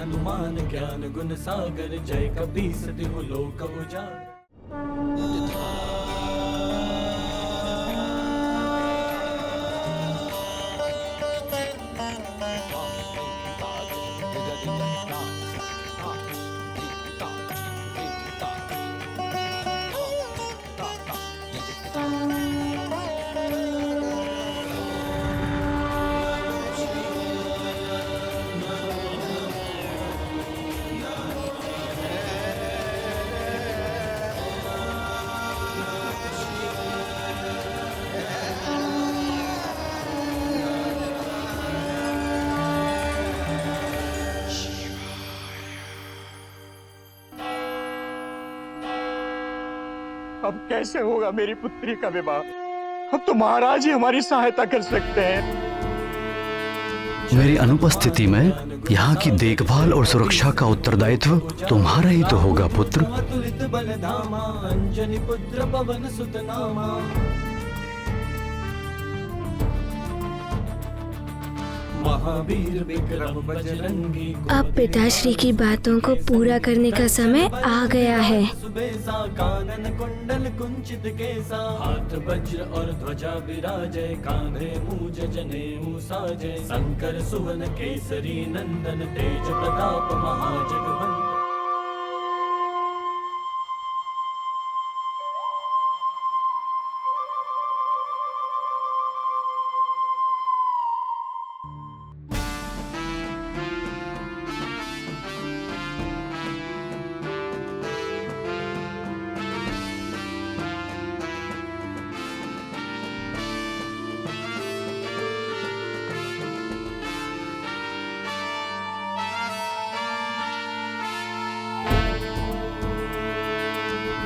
हनुमान ज्ञान गुण सागर, जय कपीस तिहु लोक उजागर। अब कैसे होगा मेरी पुत्री का विवाह? अब तो महाराज ही हमारी सहायता कर सकते हैं। मेरी अनुपस्थिति में यहाँ की देखभाल और सुरक्षा का उत्तरदायित्व तुम्हारा ही तो होगा पुत्र। अतुलित बल धामा, अंजनी पुत्र पवन सुत नामा। महावीर विक्रम बजरंगी। अब पिताश्री की बातों को पूरा करने का समय आ गया है। सुबेसा कानन कुंडल कुंचित केसा, हाथ वज्र और ध्वजा विराजय, कांधे मूज जनेऊ साजय, शंकर सुवन केसरी नंदन, तेज प्रताप महाजगवंदन।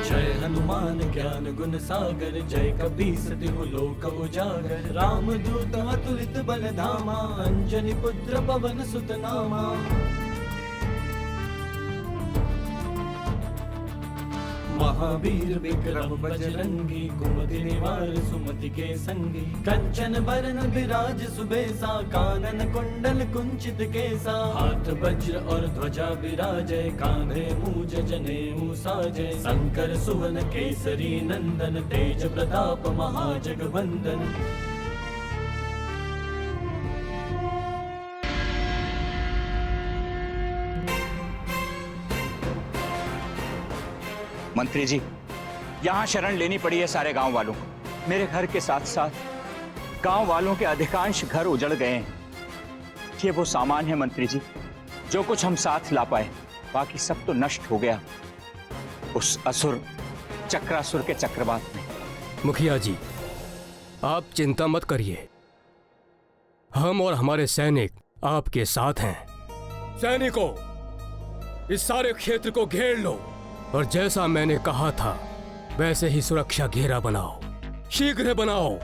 जय हनुमान ज्ञान गुण सागर, जय कपीस तिहु लोक उजागर। राम दूत अतुलित बल धामा, अंजनी पुत्र पवन सुत नामा। महावीर विक्रम बजरंगी, कुमति निवार सुमति के संगी। कंचन बरन विराज सुबेसा, कानन कुंडल कुंचित केसा, हाथ वज्र और ध्वजा विराजय, कांधे मूज जनेऊ साजय, शंकर सुवन केसरी नंदन, तेज प्रताप महाजगवंदन। मंत्री जी, यहाँ शरण लेनी पड़ी है सारे गांव वालों को। मेरे घर के साथ साथ गांव वालों के अधिकांश घर उजड़ गए हैं। ये वो सामान है मंत्री जी जो कुछ हम साथ ला पाए, बाकी सब तो नष्ट हो गया उस असुर चक्रासुर के चक्रवात में। मुखिया जी, आप चिंता मत करिए, हम और हमारे सैनिक आपके साथ हैं। सैनिकों, इस सारे क्षेत्र को घेर लो और जैसा मैंने कहा था वैसे ही सुरक्षा घेरा बनाओ, शीघ्र बनाओ।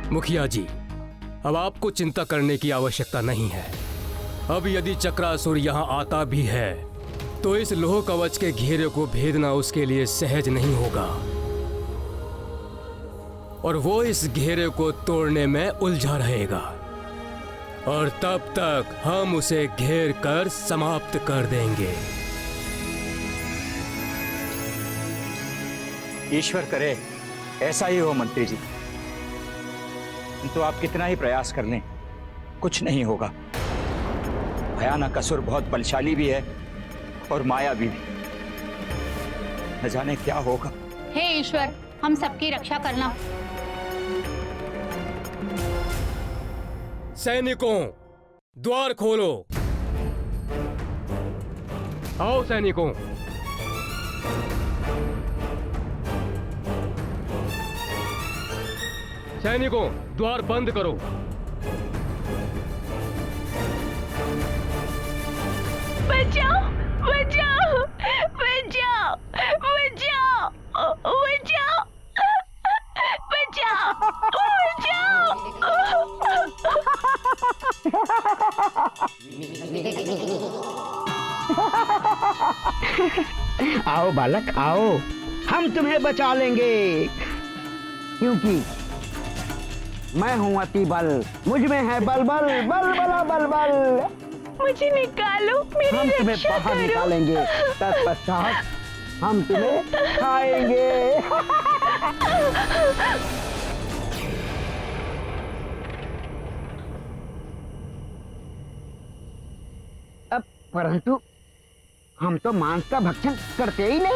मुखिया जी, अब आपको चिंता करने की आवश्यकता नहीं है। अब यदि चक्रासुर यहाँ आता भी है तो इस लोह कवच के घेरे को भेदना उसके लिए सहज नहीं होगा और वो इस घेरे को तोड़ने में उलझा रहेगा और तब तक हम उसे घेर कर समाप्त कर देंगे। ईश्वर करे ऐसा ही हो मंत्री जी, तो आप कितना ही प्रयास कर लें कुछ नहीं होगा। भयानक असुर बहुत बलशाली भी है और मायावी भी। न जाने क्या होगा। हे ईश्वर, हम सबकी रक्षा करना। सैनिकों, द्वार खोलो। आओ सैनिकों। सैनिकों, द्वार बंद करो। बचाओ, बचाओ, बचाओ, बचाओ, बचाओ, बचाओ, आओ बालक आओ, हम तुम्हें बचा लेंगे, क्योंकि मैं हूँ अति बल, मुझ में है बल बल बल बला बल बल। मुझे निकालो, मेरी हम तुम्हें रक्षा बाहर करो। निकालेंगे, तत्पश्चात हम तुम्हें खाएंगे। अब परंतु हम तो मांस का भक्षण करते ही नहीं।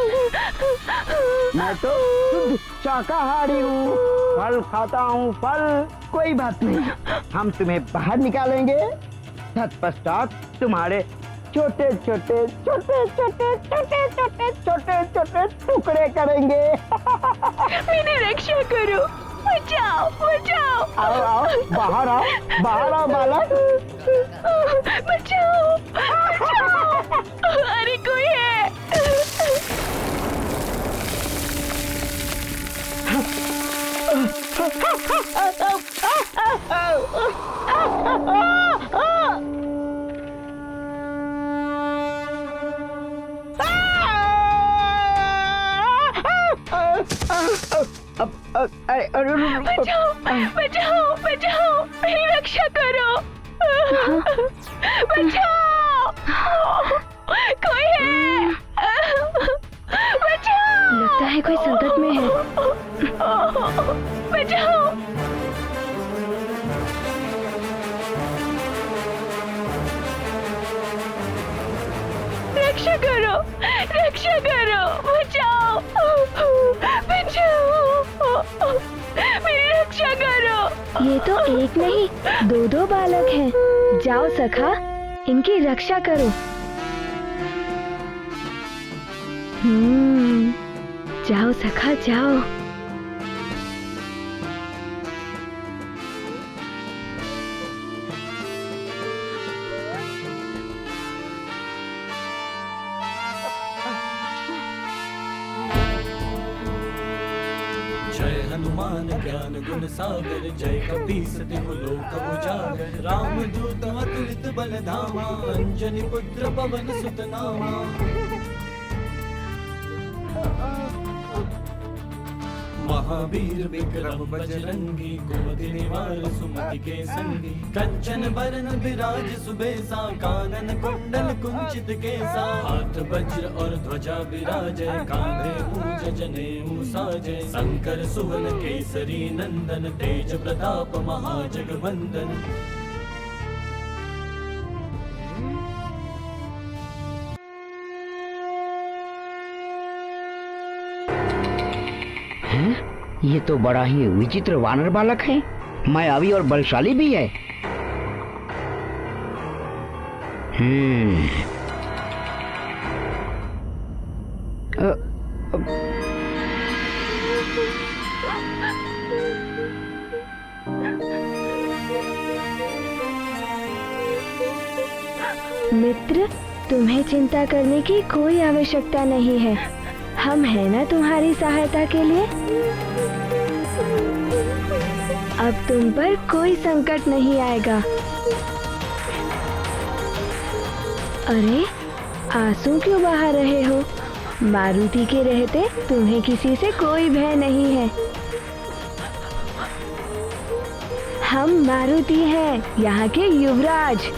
मैं तो शुद्ध शाकाहारी हूँ, फल खाता हूँ, फल। कोई बात नहीं, हम तुम्हें बाहर निकालेंगे, तत्पश्चात तुम्हारे छोटे छोटे छोटे छोटे छोटे छोटे छोटे छोटे टुकड़े करेंगे। मेरी रक्षा करो, बचाओ, बचाओ। आओ आओ, बाहर आओ, बाहर आओ बालक। बचाओ, बचाओ। अरे कोई है। बचाओ, बचाओ, बचाओ, मेरी रक्षा करो। बचाओ, कोई है। बचाओ। लगता है कोई संकट में है। बचाओ। रक्षा करो, रक्षा करो, बचाओ, बचाओ, मेरी रक्षा करो। ये तो एक नहीं, दो दो बालक हैं। जाओ सखा, इनकी रक्षा करो। जाओ सखा जाओ। जय हनुमान ज्ञान गुण सागर, जय कपीस तिहु लोक उजागर। राम दूत अतुलित बल धामा, अंजनी पुत्र पवन सुत नामा। महावीर विक्रम बजरंगी, कुमति निवार सुमति के संगी। कंचन बरन विराज सुबेसा, कानन कुंडल कुंचित केसा। हाथ वज्र और ध्वजा विराजय, कांधे मूंज जनेऊ साजय। शंकर सुवन केसरी नंदन, तेज प्रताप महाजगवंदन। ये तो बड़ा ही विचित्र वानर बालक है, मायावी और बलशाली भी है। मित्र, तुम्हें चिंता करने की कोई आवश्यकता नहीं है। हम हैं ना तुम्हारी सहायता के लिए। अब तुम पर कोई संकट नहीं आएगा। अरे, आंसू क्यों बहा रहे हो? मारुति के रहते तुम्हें किसी से कोई भय नहीं है। हम मारुति हैं, यहाँ के युवराज।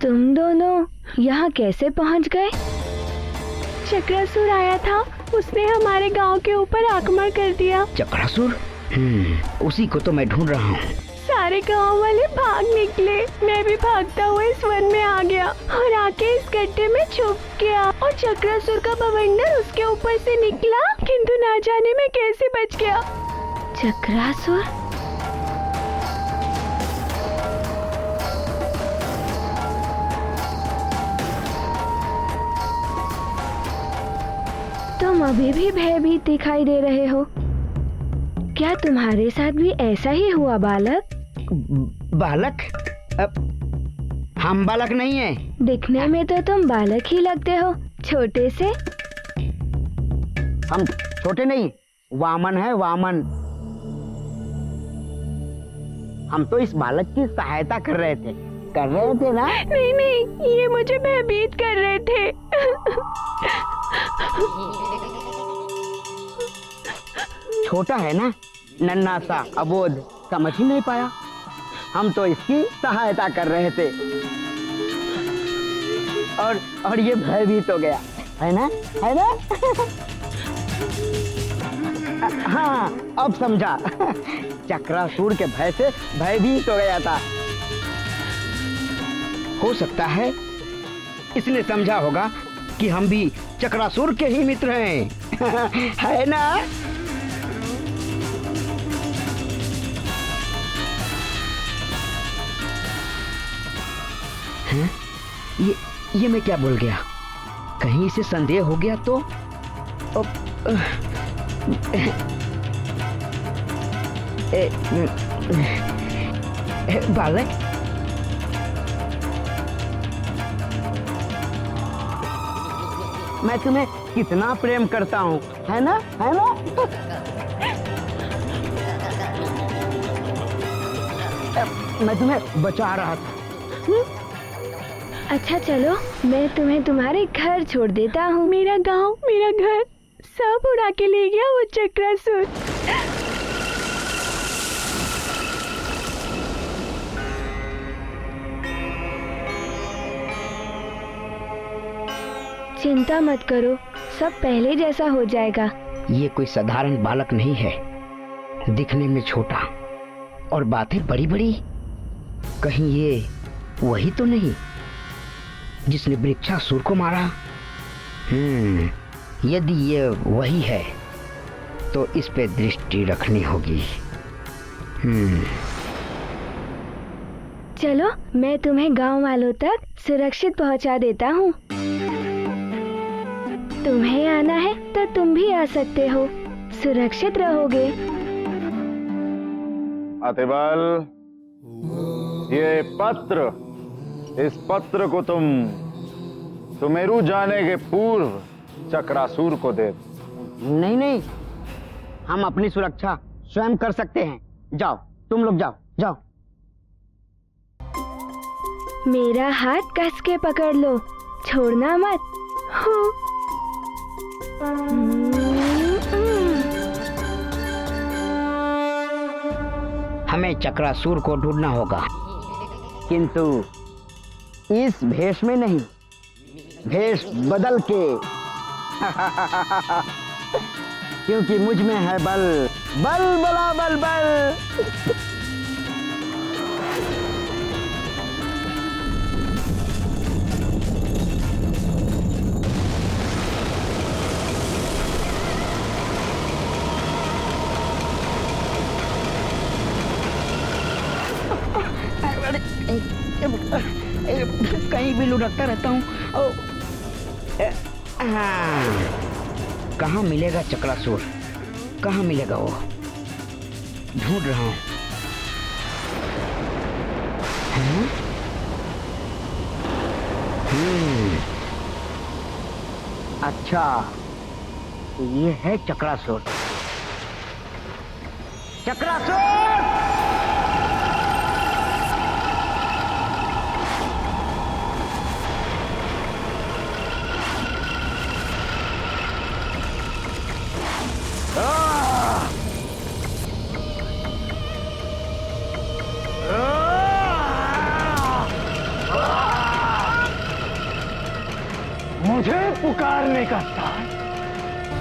तुम दोनों यहाँ कैसे पहुँच गए? चक्रासुर आया था, उसने हमारे गांव के ऊपर आक्रमण कर दिया। चक्रासुर? उसी को तो मैं ढूंढ रहा हूँ। सारे गांव वाले भाग निकले। मैं भी भागता हुआ इस वन में आ गया और आके इस गड्ढे में छुप गया और चक्रासुर का बवंडर उसके ऊपर से निकला, किंतु ना जाने मैं कैसे बच गया। चक्रासुर? तुम अभी भी भयभीत दिखाई दे रहे हो। क्या तुम्हारे साथ भी ऐसा ही हुआ बालक? बालक? हम बालक नहीं है। दिखने में तो तुम बालक ही लगते हो, छोटे से। हम छोटे नहीं, वामन है, वामन। हम तो इस बालक की सहायता कर रहे थे ना? नहीं नहीं, ये मुझे भयभीत कर रहे थे। छोटा है ना, नन्हा सा, अबोध, समझ ही नहीं पाया। हम तो इसकी सहायता कर रहे थे और ये भयभीत हो गया, है ना? है ना? हाँ, अब समझा। चक्रासुर के भय से भयभीत हो गया था। हो सकता है इसने समझा होगा कि हम भी चक्रासुर के ही मित्र हैं। है ना? हैं? ये मैं क्या बोल गया? कहीं इसे संदेह हो गया तो? बालक, मैं तुम्हें कितना प्रेम करता हूँ, है ना? है ना? मैं तुम्हें बचा रहा था। अच्छा चलो, मैं तुम्हें तुम्हारे घर छोड़ देता हूँ। मेरा गांव, मेरा घर सब उड़ा के ले गया वो चक्रासुर। चिंता मत करो, सब पहले जैसा हो जाएगा। ये कोई साधारण बालक नहीं है, दिखने में छोटा और बातें बड़ी बड़ी। कहीं ये वही तो नहीं जिसने वृक्षासुर को मारा? यदि ये वही है तो इस पे दृष्टि रखनी होगी। चलो, मैं तुम्हें गांव वालों तक सुरक्षित पहुंचा देता हूँ। तुम्हें आना है तो तुम भी आ सकते हो, सुरक्षित रहोगे। अतिबल, ये पत्र, इस पत्र को तुम सुमेरु जाने के पूर्व चक्रासुर को दे। नहीं नहीं, हम अपनी सुरक्षा स्वयं कर सकते हैं। जाओ, तुम लोग जाओ जाओ। मेरा हाथ कस के पकड़ लो, छोड़ना मत। हमें चक्रासुर को ढूंढना होगा, किंतु इस भेष में नहीं, भेष बदल के। क्योंकि मुझ में है बल, बल बला बल बल। कहीं भी लुढ़कता रहता हूँ। कहाँ मिलेगा चक्रासुर? कहाँ मिलेगा वो? ढूंढ रहा हूँ। अच्छा, ये है चक्रासुर। चक्रासुर! मुझे पुकारने का साथ।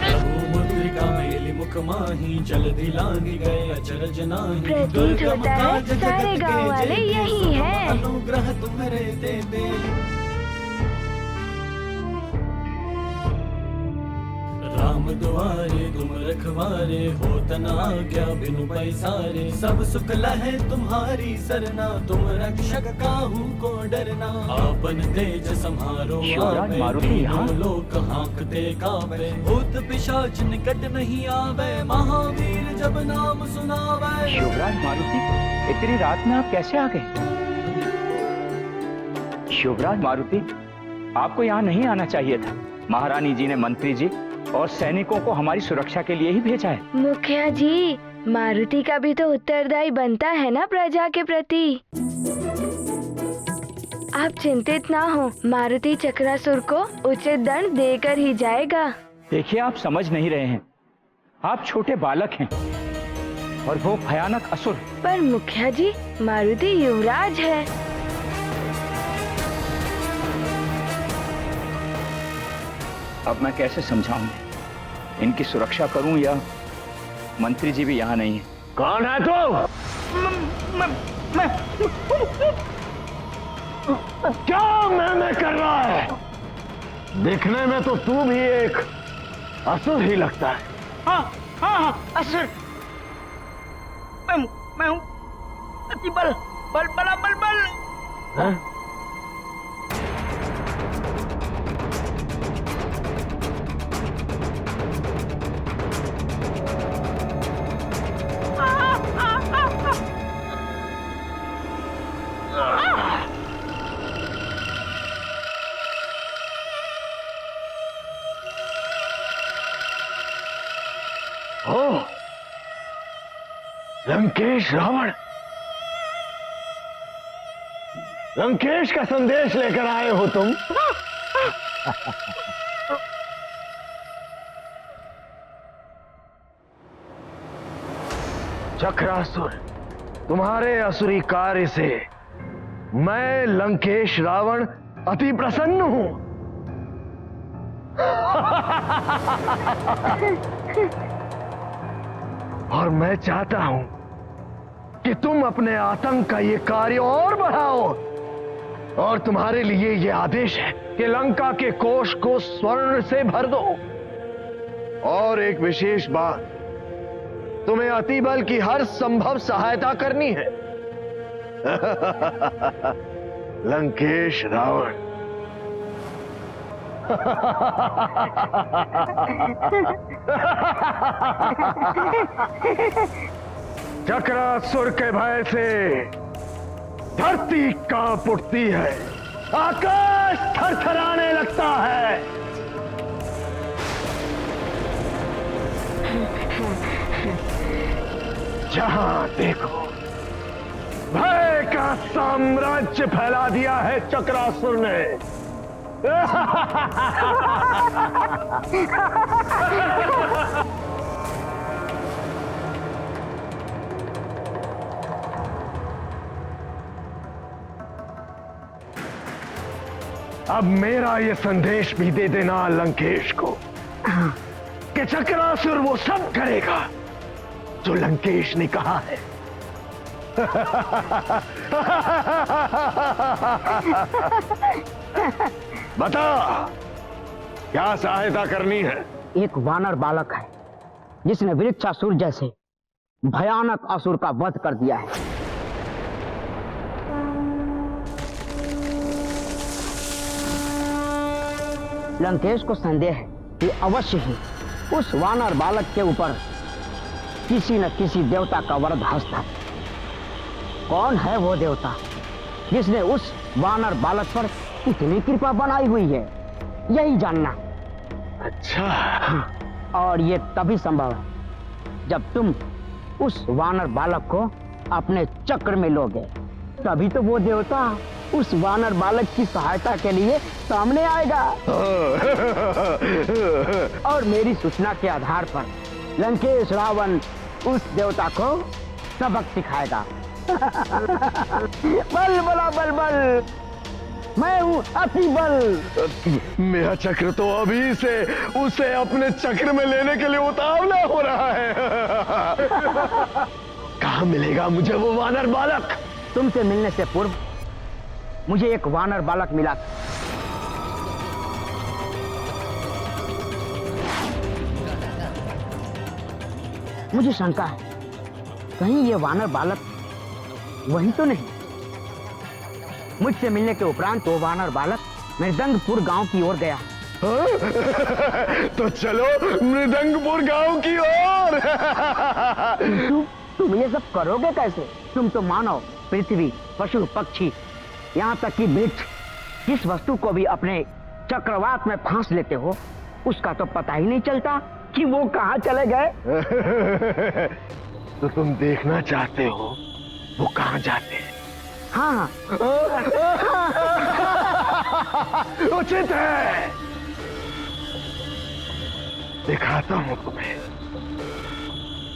रघुमति चंद्रिका मेली मुख माही जल्दी लागी गए अचरज नाही। प्रतीत होता है सारे गांव वाले यही हैं। अनुग्रह तुम्हारे देते। राम दुआरे तुम रखवारे हो तना आज्ञा बिनु पैसारे। सब सुख लहे तुम्हारी सरना तुम रक्षक काहू को डरना। आपन तेज संहारो शिवराज मारुति यहाँ? लोक हाँकते कावे। भूत पिशाच निकट नहीं आवे महावीर जब नाम सुनावे। शिवराज मारुति, इतनी रात में आप कैसे आ गए? शिवराज मारुति, आपको यहाँ नहीं आना चाहिए था। महारानी जी ने मंत्री जी और सैनिकों को हमारी सुरक्षा के लिए ही भेजा है। मुखिया जी, मारुति का भी तो उत्तरदायी बनता है ना प्रजा के प्रति। आप चिंतित ना हो, मारुति चक्रासुर को उचित दंड देकर ही जाएगा। देखिए, आप समझ नहीं रहे हैं। आप छोटे बालक हैं और वो भयानक असुर। पर मुखिया जी, मारुति युवराज है। अब मैं कैसे समझाऊं? इनकी सुरक्षा करूं या मंत्री जी भी यहाँ नहीं है? कौन है तू? क्या मैं कर रहा है? दिखने में तो तू भी एक असुर ही लगता है। हाँ, असुर। मैं हूँ अति बल बल। हाँ? लंकेश रावण, लंकेश का संदेश लेकर आए हो तुम? चक्रासुर, तुम्हारे असुरी कार्य से मैं लंकेश रावण अति प्रसन्न हूं। और मैं चाहता हूं कि तुम अपने आतंक का ये कार्य और बढ़ाओ। और तुम्हारे लिए ये आदेश है कि लंका के कोष को स्वर्ण से भर दो। और एक विशेष बात, तुम्हें अतिबल की हर संभव सहायता करनी है। लंकेश रावण। चक्रासुर के भय से धरती कांप उठती है, आकाश थरथराने लगता है। जहां देखो भय का साम्राज्य फैला दिया है चक्रासुर ने। अब मेरा ये संदेश भी दे देना लंकेश को कि चक्रासुर वो सब करेगा जो लंकेश ने कहा है। बता, क्या सहायता करनी है? एक वानर बालक है जिसने वृक्षासुर जैसे भयानक असुर का वध कर दिया है। लंकेश को संदेह है कि अवश्य ही उस वानर बालक के ऊपर किसी न किसी देवता का वरद हस्त है। कौन है वो देवता जिसने उस वानर बालक पर इतनी कृपा बनाई हुई है, यही जानना। अच्छा। और ये तभी संभव है जब तुम उस वानर बालक को अपने चक्र में लोगे, तभी तो वो देवता उस वानर बालक की सहायता के लिए सामने आएगा। और मेरी सूचना के आधार पर लंकेश रावण उस देवता को सबक सिखाएगा। बल बला बल बल। मैं हूँ अतिबल। मेरा चक्र तो अभी से उसे अपने चक्र में लेने के लिए उतावला हो रहा है। कहाँ मिलेगा मुझे वो वानर बालक? तुमसे मिलने से पूर्व मुझे एक वानर बालक मिला। मुझे शंका है, कहीं ये वानर बालक वही तो नहीं। मुझसे मिलने के उपरांत वो वानर बालक मृदंगपुर गांव की ओर गया। तो चलो मृदंगपुर गांव की ओर। तुम ये सब करोगे कैसे? तुम तो मानव, पृथ्वी, पशु, पक्षी, यहाँ तक कि वृक्ष, जिस वस्तु को भी अपने चक्रवात में फांस लेते हो, उसका तो पता ही नहीं चलता कि वो कहाँ चले गए। तो तुम देखना चाहते हो वो कहाँ जाते हैं? हाँ, उचित है, दिखाता हूँ तुम्हें,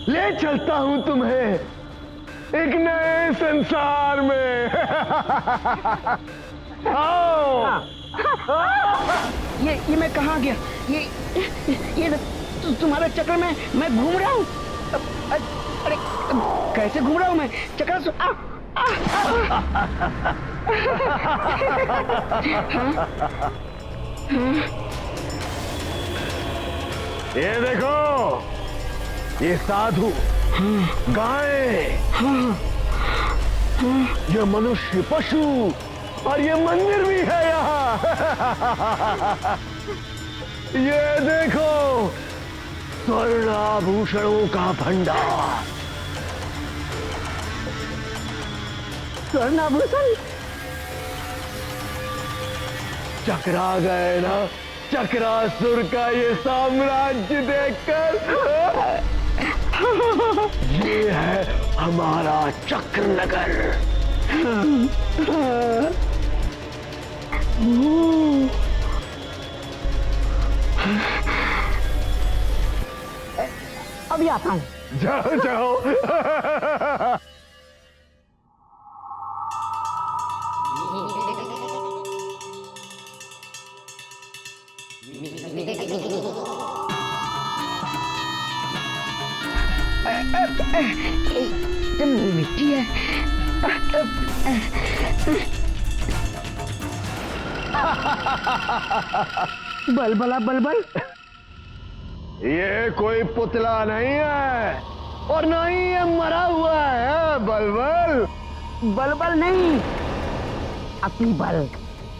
ले चलता हूँ तुम्हें एक नए संसार में। आओ। ये मैं कहाँ गया? ये तुम्हारे चक्र में मैं घूम रहा हूँ। अरे कैसे घूम रहा हूँ मैं? चक्र ये देखो, ये साधु, गाय, ये मनुष्य, पशु, और ये मंदिर भी है यहाँ। ये देखो, स्वर्ण आभूषणों का भंडार। स्वर्णाभूषण? चकरा गए ना चक्रासुर का ये साम्राज्य देखकर। ये है हमारा चक्रनगर। अभी आता हूँ। जाओ जाओ। मिट्टी है। बलबला बलबल। ये कोई पुतला नहीं है और ना ही ये मरा हुआ है। बलबल बलबल नहीं, अतिबल।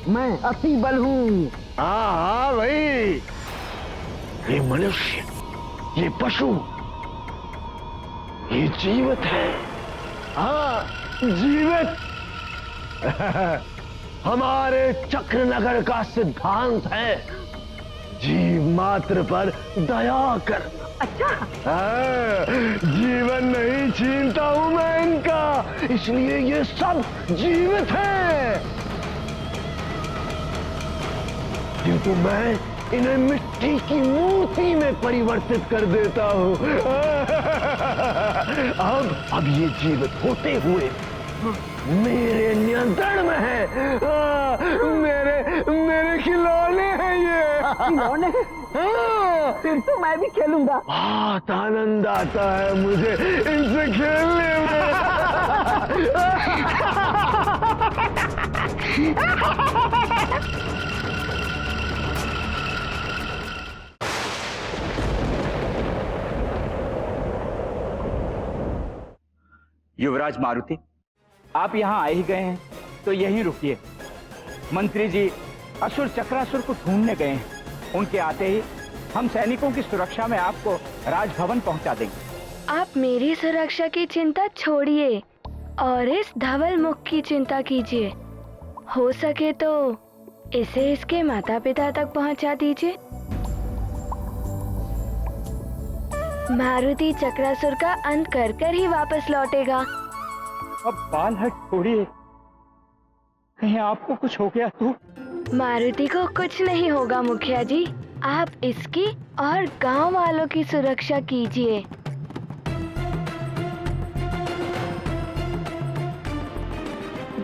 मैं अतिबल हूँ। हाँ हाँ भाई, ये मनुष्य, ये पशु, ये जीवित है। हाँ जीवित। हमारे चक्रनगर का सिद्धांत है जीव मात्र पर दया करना। अच्छा। हाँ, जीवन नहीं छीनता हूं मैं इनका, इसलिए ये सब जीवित हैं। किंतु मैं इन्हें मिट्टी की मूर्ति में परिवर्तित कर देता हूं। अब ये जीवित होते हुए मेरे नियंत्रण में है। मेरे खिलौने हैं ये। खिलौने? फिर तो मैं भी खेलूंगा। बहुत आनंद आता है मुझे इनसे खेलने में। युवराज मारुति, आप यहाँ आ ही गए हैं तो यहीं रुकिए। मंत्री जी असुर चक्रासुर को ढूंढने गए हैं। उनके आते ही हम सैनिकों की सुरक्षा में आपको राजभवन पहुंचा देंगे। आप मेरी सुरक्षा की चिंता छोड़िए और इस धवल मुख की चिंता कीजिए। हो सके तो इसे इसके माता पिता तक पहुंचा दीजिए। मारुति चक्रासुर का अंत कर कर ही वापस लौटेगा। अब बाल हट छोड़िए, कहीं आपको कुछ हो गया तो? मारुति को कुछ नहीं होगा मुखिया जी, आप इसकी और गांव वालों की सुरक्षा कीजिए।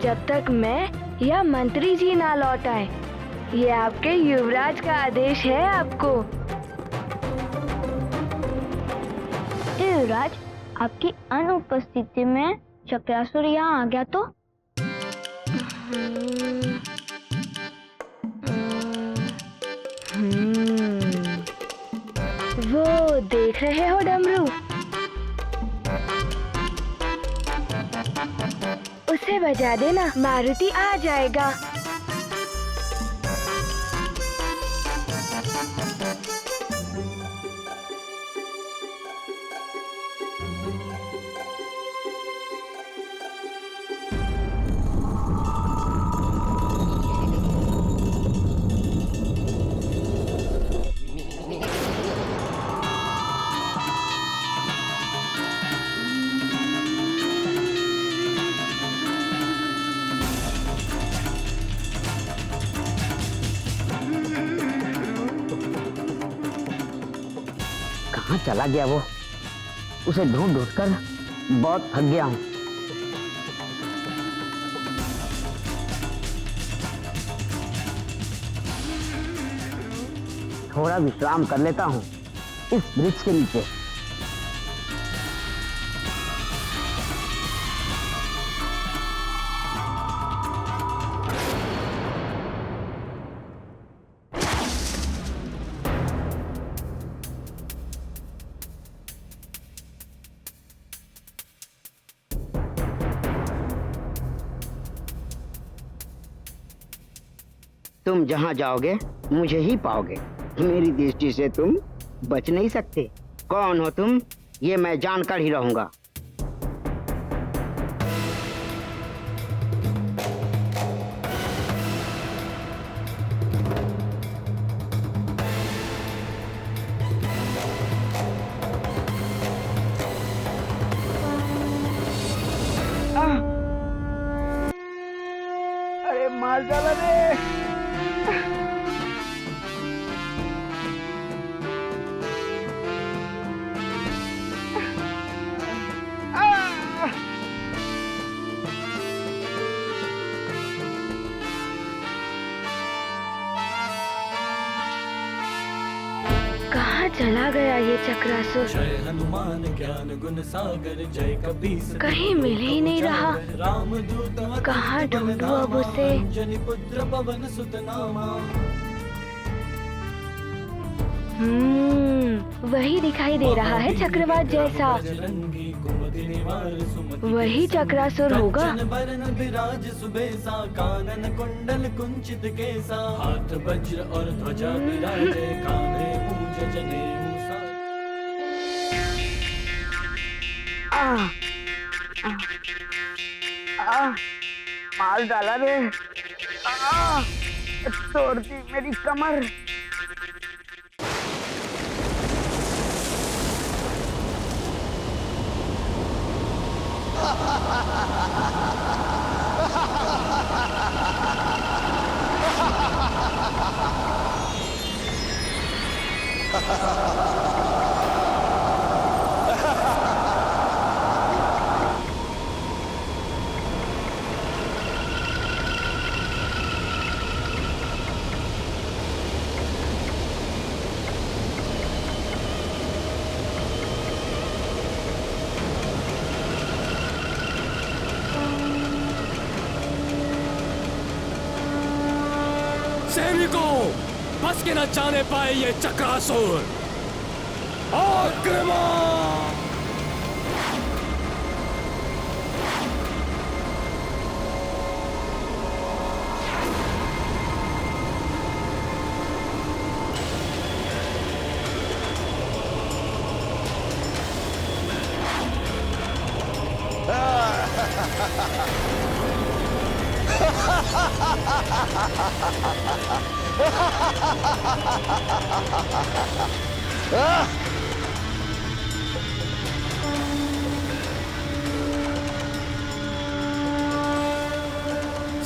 जब तक मैं या मंत्री जी ना लौट आए। ये आपके युवराज का आदेश है आपको। युवराज, आपकी अनुपस्थिति में चक्रासुर यहाँ आ गया तो? वो देख रहे हो डमरू, उसे बजा देना, मारुति आ जाएगा। कहाँ चला गया वो? उसे ढूंढ ढूंढ कर बहुत थक गया हूँ। थोड़ा विश्राम कर लेता हूँ इस वृक्ष के नीचे। तुम जहां जाओगे मुझे ही पाओगे। मेरी दृष्टि से तुम बच नहीं सकते। कौन हो तुम, ये मैं जानकर ही रहूंगा। अरे मार डाला रे। कहाँ चला गया ये चक्रासुर? जय हनुमान ज्ञान गुण सागर, जय कपीस कहीं मिल ही नहीं रहा। रामदूत कहाँ ढूंढूं अब उसे? अंजनी पुत्र पवन सुत नामा। वही दिखाई दे रहा है चक्रवात जैसा। बजरंगी कुमति निवार सुमति वही चक्रासुर होगा। कंचन बरन विराज सुबेसा, कानन कुंडल कुंचित केसा। हाथ वज्र और ध्वजा विराजे, कांधे मूंज जनेऊ साज। मार डाला रे। तोड़ दी मेरी कमर। सैनिकों, बस के न जाने पाए ये चक्रासुर। आक्रमण!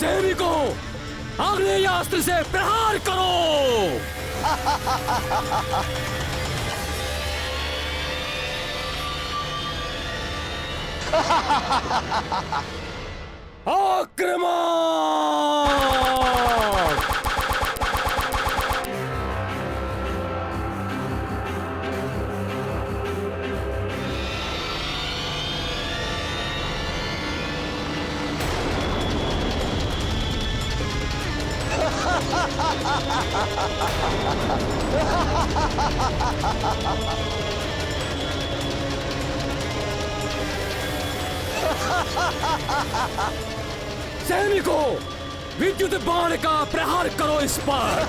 सैनिकों, आग्नेय अस्त्र से प्रहार करो। आक्रमण! सैनिकों, विद्युत बाण का प्रहार करो इस पर।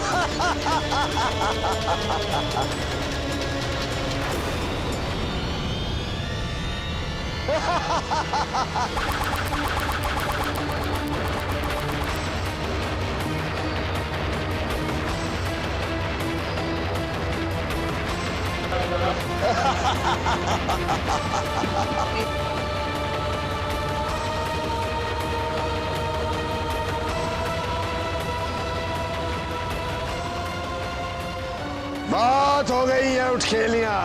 बात हो गई है उठ खेलियां।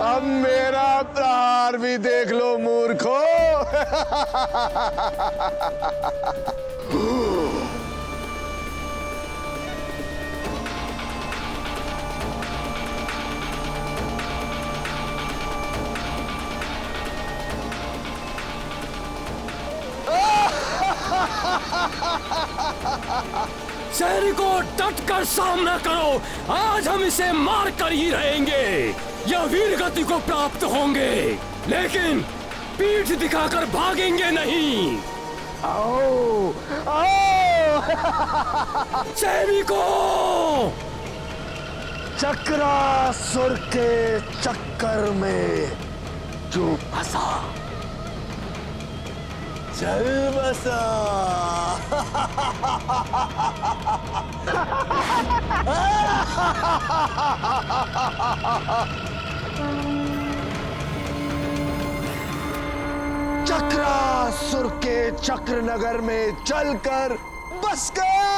अब मेरा प्रहार भी देख लो मूर्खो। सैनिकों, डट कर सामना करो। आज हम इसे मार कर ही रहेंगे या वीर गति को प्राप्त होंगे, लेकिन पीठ दिखाकर भागेंगे नहीं। आओ, आओ। सैनिकों, चक्रासुर के चक्कर में जो फंसा चल बसा। चक्रासुर के चक्र नगर में चलकर बस गया।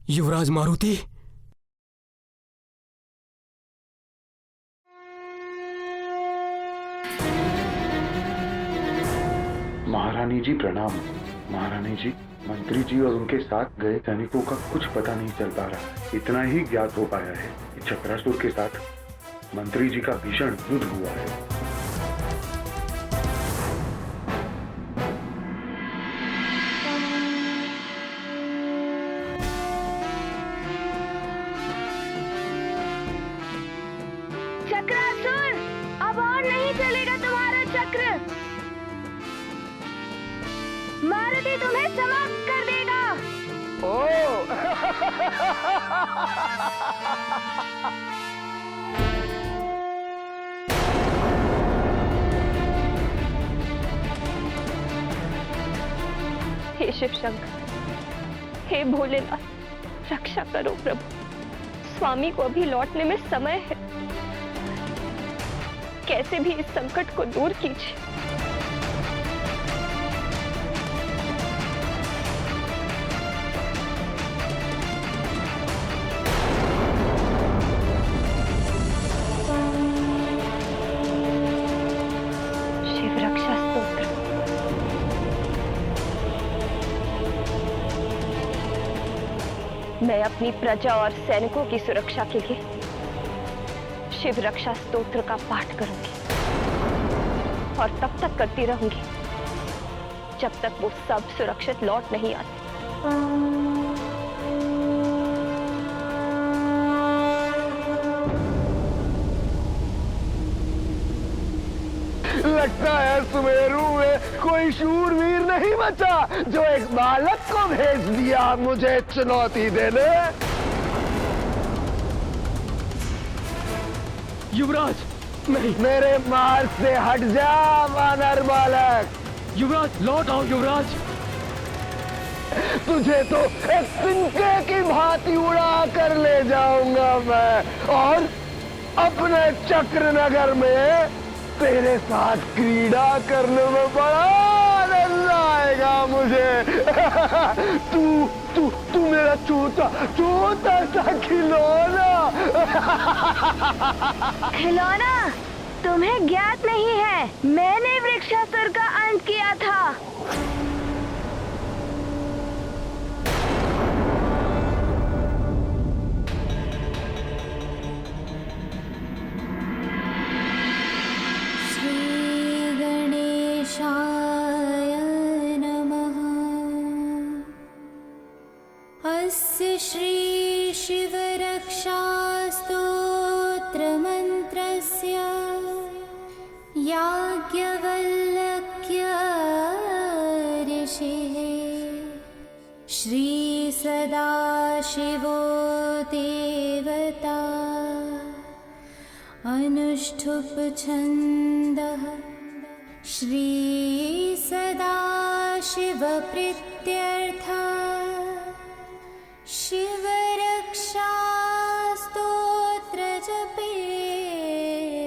युवराज मारुति, महारानी जी प्रणाम। महारानी जी, मंत्री जी और उनके साथ गए सैनिकों का कुछ पता नहीं चल पा रहा। इतना ही ज्ञात हो पाया है कि चक्रासुर के साथ मंत्री जी का भीषण युद्ध हुआ है। चक्रासुर, अब और नहीं चलेगा तुम्हारा चक्र। मारुति तुम्हें समाप्त कर देगा। हे शिव शंकर, हे भोलेनाथ, रक्षा करो प्रभु। स्वामी को अभी लौटने में समय है, कैसे भी इस संकट को दूर कीजिए। शिव रक्षा स्तोत्र। मैं अपनी प्रजा और सैनिकों की सुरक्षा के लिए शिव रक्षा स्तोत्र का पाठ करूंगी और तब तक करती रहूंगी जब तक वो सब सुरक्षित लौट नहीं आते। लगता है सुमेरु में कोई शूरवीर नहीं बचा जो एक बालक को भेज दिया मुझे चुनौती देने। युवराज नहीं, मेरे मार्ग से हट जा वानर बालक। युवराज लौट आओ युवराज। तुझे तो एक तिनके की भांति उड़ा कर ले जाऊंगा मैं और अपने चक्र नगर में तेरे साथ क्रीड़ा करने में बड़ा आनंद आएगा मुझे। तू तू तू मेरा छोटा छोटा सा खिलौना। खिलौना तुम्हें ज्ञात नहीं है, मैंने वृक्षासुर का अंत किया था। अस्य श्री शिवरक्षा स्तोत्रमन्त्रस्य याज्ञवल्क्य ऋषिः श्री सदाशिवो देवता अनुष्ठुप छन्दः श्री सदाशिव प्रीत्यर्था शिवरक्षा स्तोत्र जपे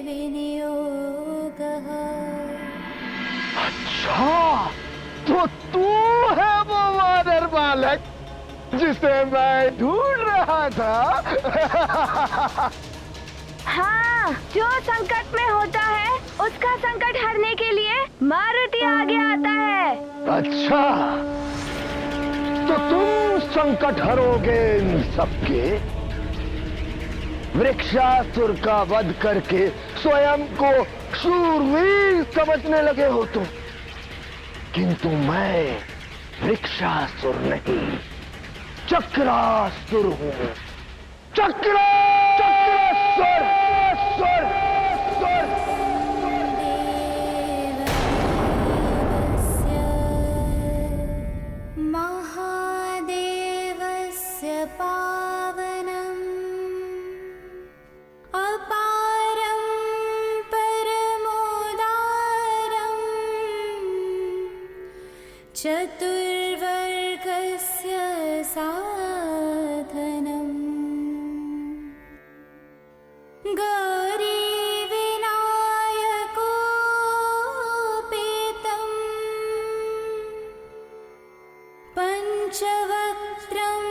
विनियोगः। अच्छा तो तू है वो वानर बालक जिसे मैं ढूंढ रहा था। हाँ, जो संकट में होता है उसका संकट हरने के लिए मारुति आगे आता है। अच्छा तो तुम संकट हरोगे इन सबके। वृक्षासुर का वध करके स्वयं को शूरवीर समझने लगे हो तुम, किंतु मैं वृक्षासुर नहीं चक्रासुर हूं। चक्रासुर। महादेवस्य पावनम् अपारं परमोदारम् चतुर्वर्गस्य साधनम् गौरीविनायकोपेतम् पंचवक्त्रं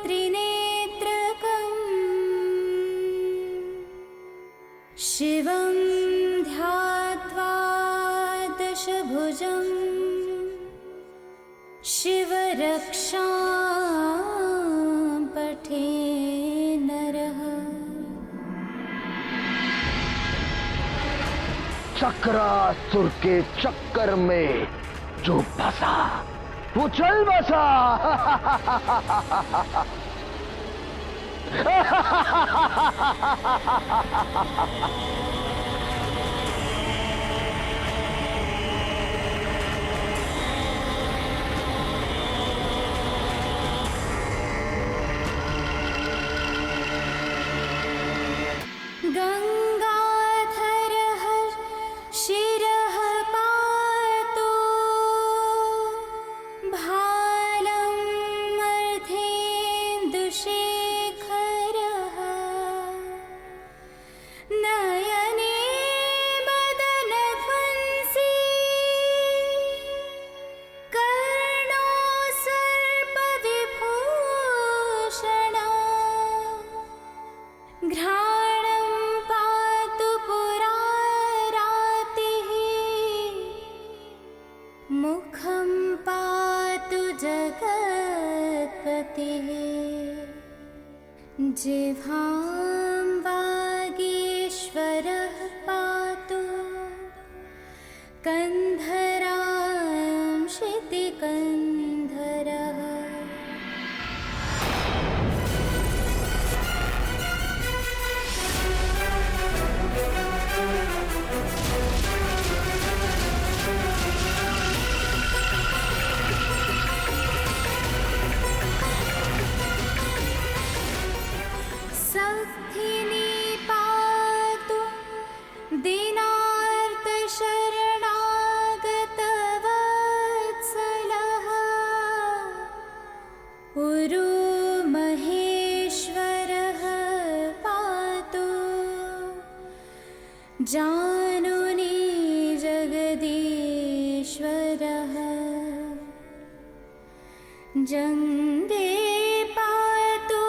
त्रिनेत्रकम् शिवं ध्यात्वा दशभुजम् शिवरक्षां पठे नरः। चक्रासुर के चक्कर में जो फंसा वो चल बसा। गंगाधरः शिरः पातु भालं मर्धेन्दुशेखरः नयने मदनध्वंसी कर्णो सर्पविभूषणा घ्राणं पातु पुरारातिः मुखं पातु जगत्पतिः जिह्वां वागीश्वरः पातु कन्धरां शितिकन्धरः। जानुनी जगदीश्वरः जङ्गे पातु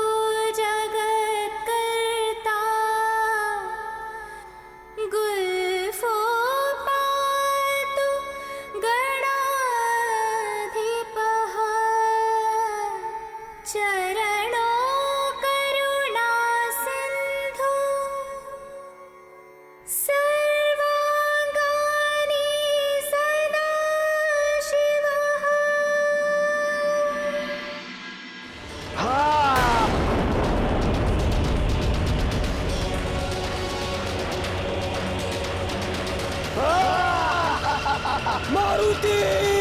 जगत्कर्ता गुल्फो पातु गणाधिपः चरणो करुणा सिन्धु सर्वाङ्गानि सदा शिवः। मारुति